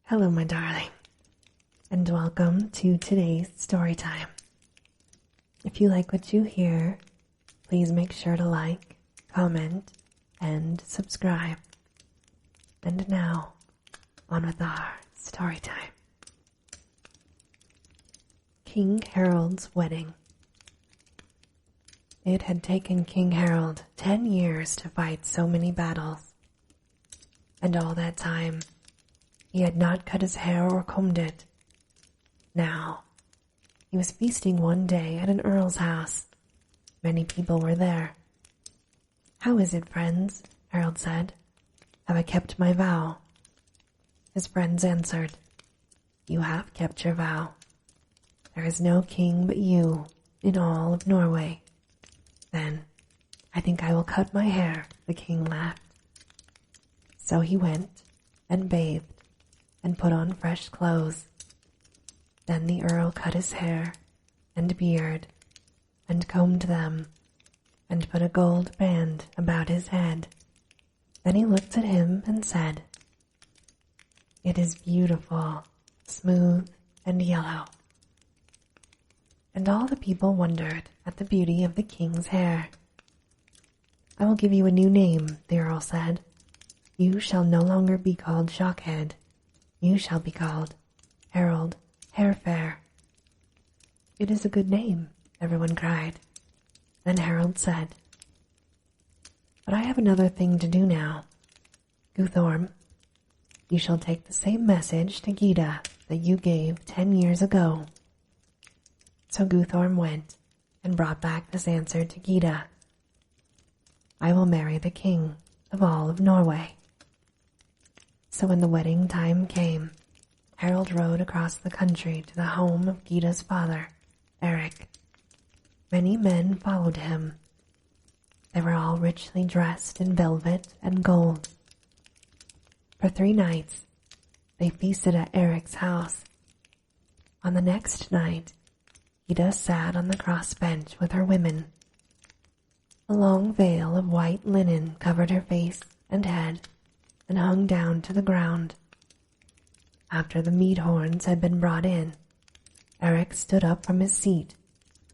Hello, my darling, and welcome to today's story time. If you like what you hear, please make sure to like, comment, and subscribe. And now, on with our story time. King Harold's Wedding. It had taken King Harold 10 years to fight so many battles, and all that time he had not cut his hair or combed it. Now, he was feasting one day at an earl's house. Many people were there. "How is it, friends?" Harold said. "Have I kept my vow?" His friends answered, "You have kept your vow. There is no king but you in all of Norway." "Then, I think I will cut my hair," the king laughed. So he went and bathed and put on fresh clothes. Then the earl cut his hair and beard and combed them and put a gold band about his head. Then he looked at him and said, "It is beautiful, smooth, and yellow." And all the people wondered at the beauty of the king's hair. "I will give you a new name," the earl said. "You shall no longer be called Shockhead. You shall be called Harold Hairfair." "It is a good name," everyone cried. Then Harold said, "But I have another thing to do now. Guthorm, you shall take the same message to Gyda that you gave 10 years ago." So Guthorm went and brought back this answer to Gyda: "I will marry the king of all of Norway." So when the wedding time came, Harold rode across the country to the home of Gyda's father, Eric. Many men followed him. They were all richly dressed in velvet and gold. For 3 nights, they feasted at Eric's house. On the next night, Gyda sat on the crossbench with her women. A long veil of white linen covered her face and head and hung down to the ground. After the mead horns had been brought in, Eric stood up from his seat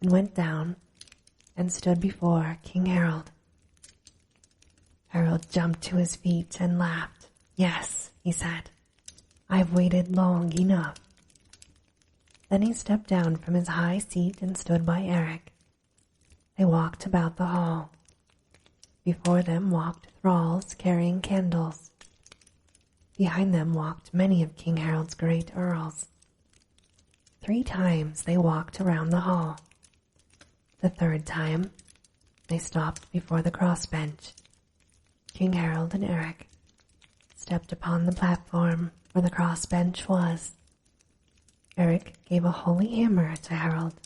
and went down and stood before King Harold. Harold jumped to his feet and laughed. "Yes," he said, "I've waited long enough." Then he stepped down from his high seat and stood by Eric. They walked about the hall. Before them walked thralls carrying candles. Behind them walked many of King Harold's great earls. 3 times they walked around the hall. The 3rd time, they stopped before the crossbench. King Harold and Eric stepped upon the platform where the crossbench was. Eric gave a holy hammer to Harold,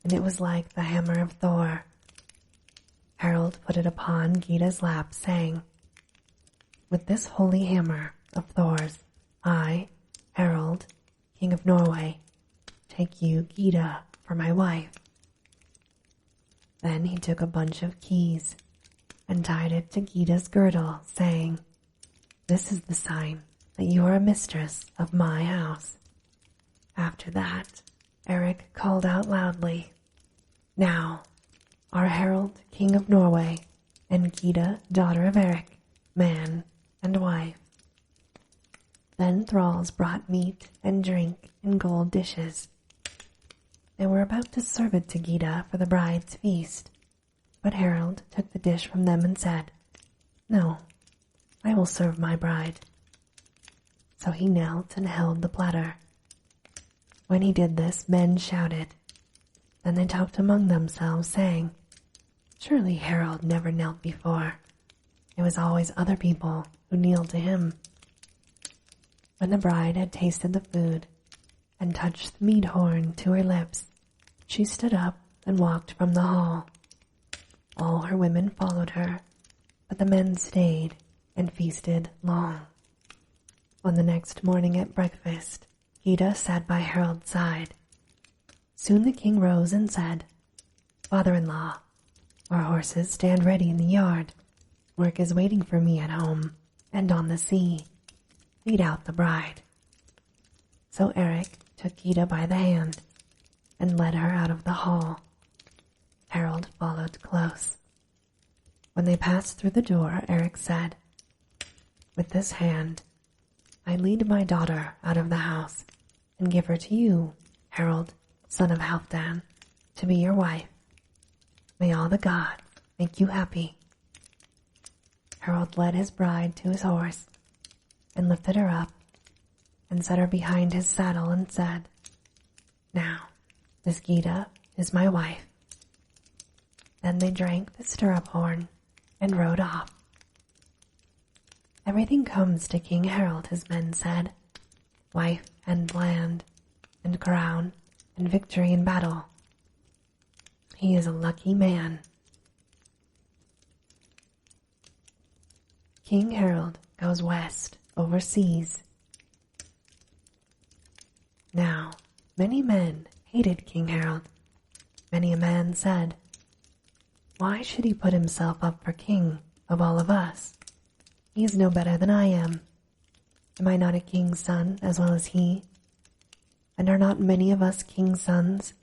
and it was like the hammer of Thor. Harold put it upon Gyda's lap, saying, "With this holy hammer of Thor's, I, Harold, King of Norway, take you, Gyda, for my wife." Then he took a bunch of keys and tied it to Gyda's girdle, saying, "This is the sign that you are a mistress of my house." After that, Eric called out loudly, "Now, our Harold, King of Norway, and Gyda, daughter of Eric, man and wife." Then thralls brought meat and drink in gold dishes. They were about to serve it to Gyda for the bride's feast, but Harold took the dish from them and said, "No, I will serve my bride." So he knelt and held the platter. When he did this, men shouted. Then they talked among themselves, saying, "Surely Harold never knelt before. It was always other people who kneeled to him." When the bride had tasted the food and touched the mead horn to her lips, she stood up and walked from the hall. All her women followed her, but the men stayed and feasted long. On the next morning at breakfast, Gyda sat by Harold's side. Soon the king rose and said, "Father-in-law, our horses stand ready in the yard. Work is waiting for me at home and on the sea. Lead out the bride." So Eric took Gyda by the hand and led her out of the hall. Harold followed close. When they passed through the door, Eric said, "With this hand, I lead my daughter out of the house and give her to you, Harold, son of Halfdan, to be your wife. May all the gods make you happy." Harold led his bride to his horse and lifted her up and set her behind his saddle and said, "Now, this Gyda is my wife." Then they drank the stirrup horn and rode off. "Everything comes to King Harold," his men said, "wife and land and crown and victory in battle. He is a lucky man." King Harold goes west overseas. Now, many men hated King Harold. Many a man said, "Why should he put himself up for king of all of us? He is no better than I am. Am I not a king's son as well as he? And are not many of us king's sons?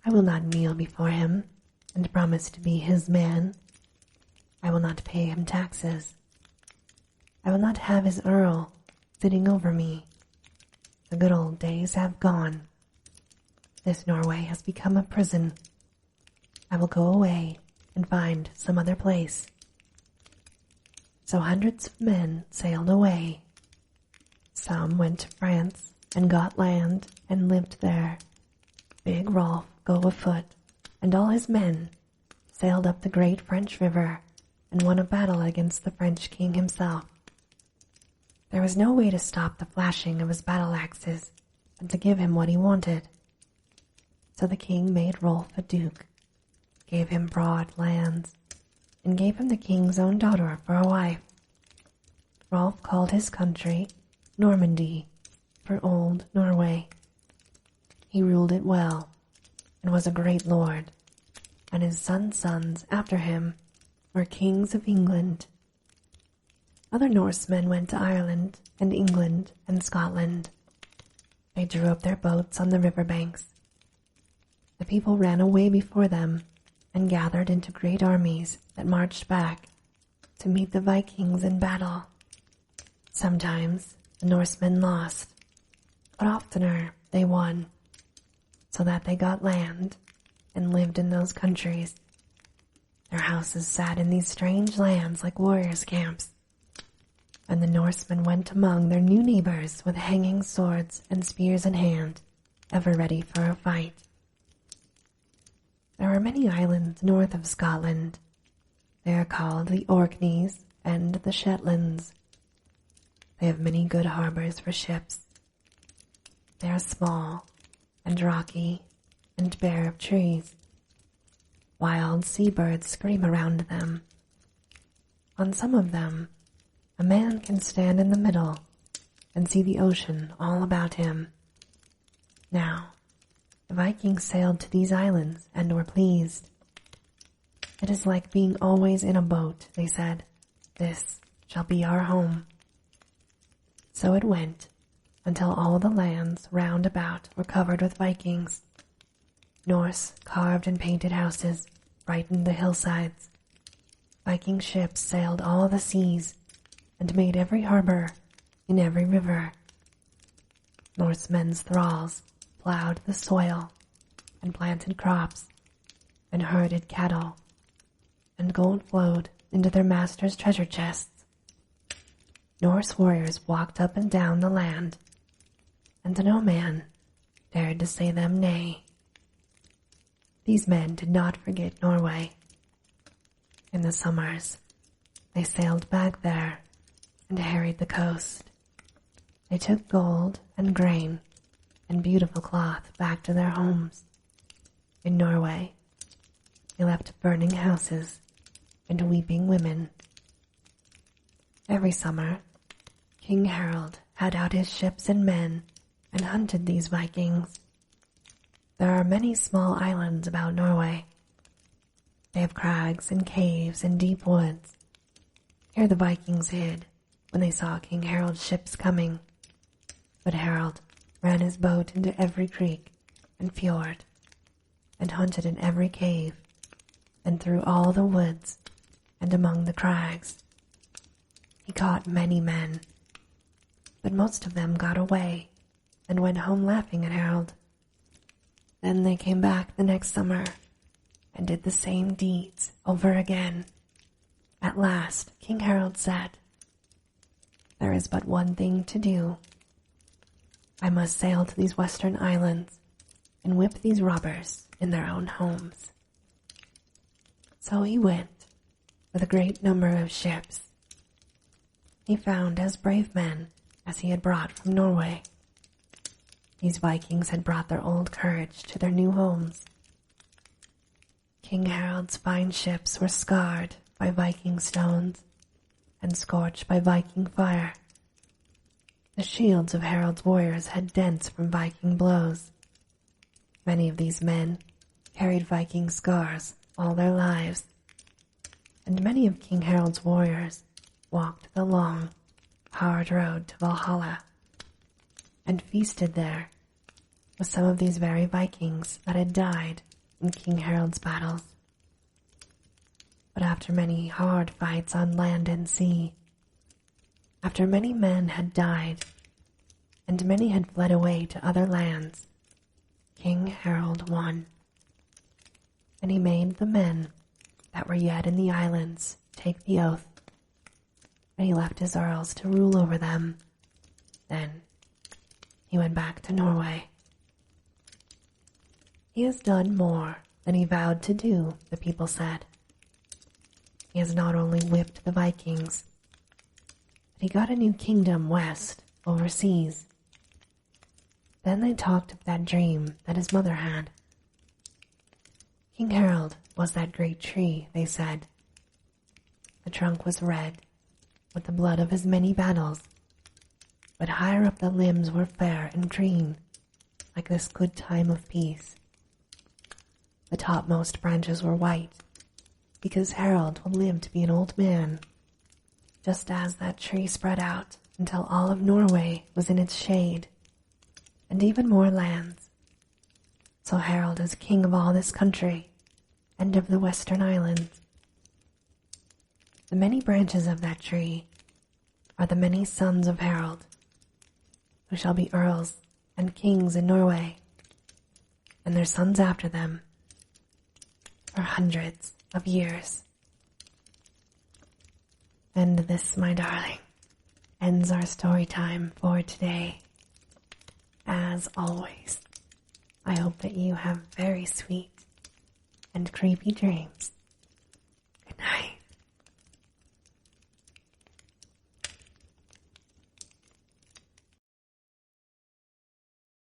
I will not kneel before him and promise to be his man. I will not pay him taxes. I will not have his earl sitting over me. The good old days have gone. This Norway has become a prison. I will go away and find some other place." So hundreds of men sailed away. Some went to France and got land and lived there. Big Rolf go afoot and all his men sailed up the great French river and won a battle against the French king himself. There was no way to stop the flashing of his battle axes and to give him what he wanted. So the king made Rolf a duke, gave him broad lands, and gave him the king's own daughter for a wife. Rolf called his country Normandy, for old Norway. He ruled it well and was a great lord, and his sons after him were kings of England. Other Norsemen went to Ireland and England and Scotland. They drew up their boats on the river banks. The people ran away before them and gathered into great armies that marched back to meet the Vikings in battle. Sometimes the Norsemen lost, but oftener they won, so that they got land and lived in those countries. Their houses sat in these strange lands like warriors' camps, and the Norsemen went among their new neighbors with hanging swords and spears in hand, ever ready for a fight. There are many islands north of Scotland. They are called the Orkneys and the Shetlands. They have many good harbors for ships. They are small and rocky and bare of trees. Wild seabirds scream around them. On some of them, a man can stand in the middle and see the ocean all about him. Now, the Vikings sailed to these islands and were pleased. "It is like being always in a boat," they said. "This shall be our home." So it went until all the lands round about were covered with Vikings. Norse carved and painted houses brightened the hillsides. Viking ships sailed all the seas and made every harbor in every river. Norsemen's thralls plowed the soil and planted crops and herded cattle, and gold flowed into their masters' treasure chests. Norse warriors walked up and down the land, and no man dared to say them nay. These men did not forget Norway. In the summers, they sailed back there and harried the coast. They took gold and grain and beautiful cloth back to their homes. In Norway, they left burning houses and weeping women. Every summer, King Harold had out his ships and men and hunted these Vikings. There are many small islands about Norway. They have crags and caves and deep woods. Here the Vikings hid when they saw King Harold's ships coming. But Harold ran his boat into every creek and fjord, and hunted in every cave, and through all the woods, and among the crags. He caught many men, but most of them got away and went home laughing at Harold. Then they came back the next summer and did the same deeds over again. At last, King Harold said, "There is but one thing to do. I must sail to these western islands and whip these robbers in their own homes." So he went with a great number of ships. He found as brave men as he had brought from Norway. These Vikings had brought their old courage to their new homes. King Harold's fine ships were scarred by Viking stones and scorched by Viking fire. The shields of Harold's warriors had dents from Viking blows. Many of these men carried Viking scars all their lives, and many of King Harold's warriors walked the long, hard road to Valhalla and feasted there with some of these very Vikings that had died in King Harold's battles. But after many hard fights on land and sea, after many men had died and many had fled away to other lands, King Harold won. And he made the men that were yet in the islands take the oath, and he left his earls to rule over them. Then he went back to Norway. He has done more than he vowed to do, the people said. He has not only whipped the Vikings, but he got a new kingdom west, overseas. Then they talked of that dream that his mother had. King Harold was that great tree, they said. The trunk was red with the blood of his many battles, but higher up the limbs were fair and green, like this good time of peace. The topmost branches were white, because Harold would live to be an old man, just as that tree spread out until all of Norway was in its shade, and even more lands. So Harold is king of all this country, and of the western islands. The many branches of that tree are the many sons of Harold, who shall be earls and kings in Norway, and their sons after them, for hundreds of years. And this, my darling, ends our story time for today. As always, I hope that you have very sweet and creepy dreams.